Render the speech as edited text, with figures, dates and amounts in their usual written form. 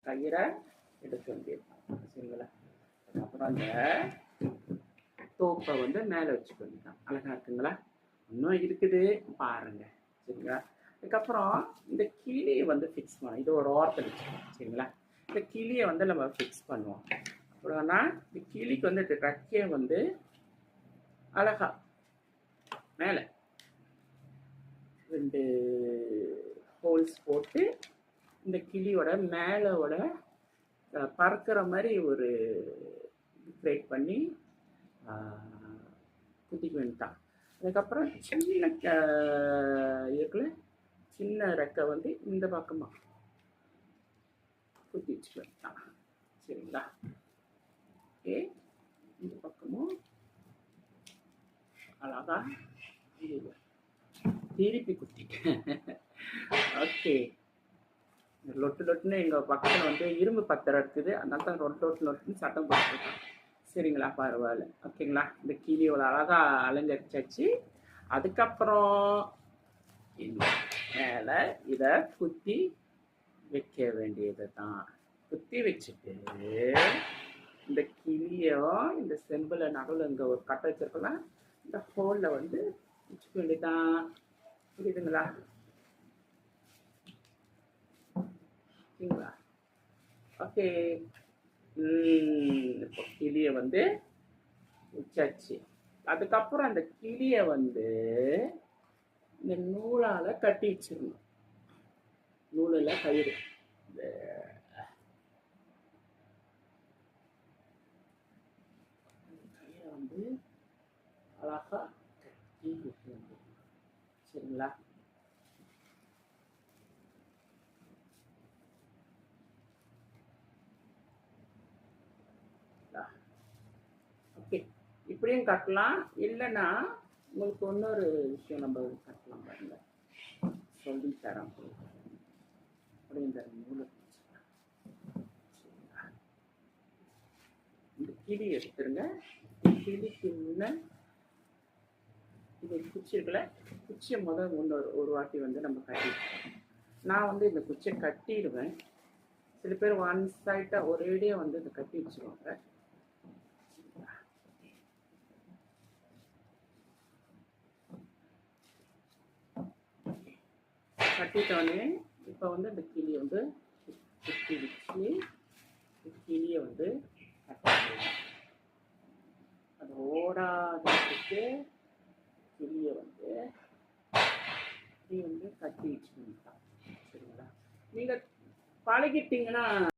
கயிறை எடுக்க வேண்டியதுதான். சரிங்களா? அப்புறம் அந்த தோப்பை வந்து மேலே வச்சுக்க வேண்டியதான். அழகா இருக்குங்களா? இன்னும் இருக்குது பாருங்க. சரிங்களா? அதுக்கப்புறம் இந்த கிளியை வந்து ஃபிக்ஸ் பண்ணணும். இது ஒரு ஓரத்தில் வச்சுக்கணும். சரிங்களா? இந்த கிளியை வந்து நம்ம ஃபிக்ஸ் பண்ணுவோம். அப்புறம்னா இந்த கிளிக்கு வந்து ரெக்கையை வந்து அழகா மேலே 2 ஹோல்ஸ் போட்டு இந்த கிளியோட மேலோட பறக்கிற மாதிரி ஒரு கிரியேட் பண்ணி குத்திக்க வேண்டியதான். அதுக்கப்புறம் சின்ன இருக்குல்ல, சின்ன ரெக்கை வந்து இந்த பக்கமாக குத்தி வச்சுக்க வேண்டியதான். சரிங்களா? ஓகே, இந்த பக்கமும் அழகா திருப்பி குத்திட்டேன். ஓகே, லொட்டு லொட்டுன்னு எங்கள் பக்கத்தில் வந்து இரும்பு பத்திரம் இருக்குது, அதனால தான் லொட்டு லொட்டுன்னு சட்டம் போட்டுருக்கோம். சரிங்களா? பரவாயில்ல. ஓகேங்களா? இந்த கிளியோட அழகாக அலங்கரிச்சாச்சு. அதுக்கப்புறம் மேலே இதை குத்தி வைக்க வேண்டியது தான். குத்தி வச்சுட்டு இந்த கிளியும் இந்த செம்பில் நடுவில் இங்கே ஒரு கட்டை வச்சிருக்கலாம், இந்த ஹோலில் வந்து வச்சுக்க வேண்டியதுதான். புரியுதுங்களா? ஓகேங்களா? ஓகே, இப்போ கிளியை வந்து வச்சாச்சு. அதுக்கப்புறம் அந்த கிளியை வந்து இந்த நூலால் கட்டி வச்சிடணும். நூலில் கயிறு இந்த கயிறை வந்து அழகா கட்டி வைக்கணும். சரிங்களா? ஓகே, இப்படியும் கட்டலாம். இல்லைன்னா உங்களுக்கு இன்னொரு விஷயம் நம்ம கட்டலாம் பாருங்க, சொல்லி தரேன். அப்படி இந்த நூலை இந்த கிளி எடுத்துருங்க. கிளிக்கு முன்ன இது குச்சி இருக்குல்ல, குச்சியை ஒரு வாட்டி வந்து நம்ம கட்டிடுவோம். நான் வந்து இந்த குச்சியை கட்டிடுவேன். சில பேர் ஒன் சைட்டாக ஒரேடியாக வந்து இதை கட்டி வச்சுருவாங்க. கட்டிட்டோடனே இப்போ வந்து இந்த கிளியை வந்து குத்தி வச்சு கிளியை வந்து அது ஓடாததுக்கு கிளியை வந்து கட்டி வச்சுக்கணும். சரிங்களா? நீங்கள் பழகிட்டீங்கன்னா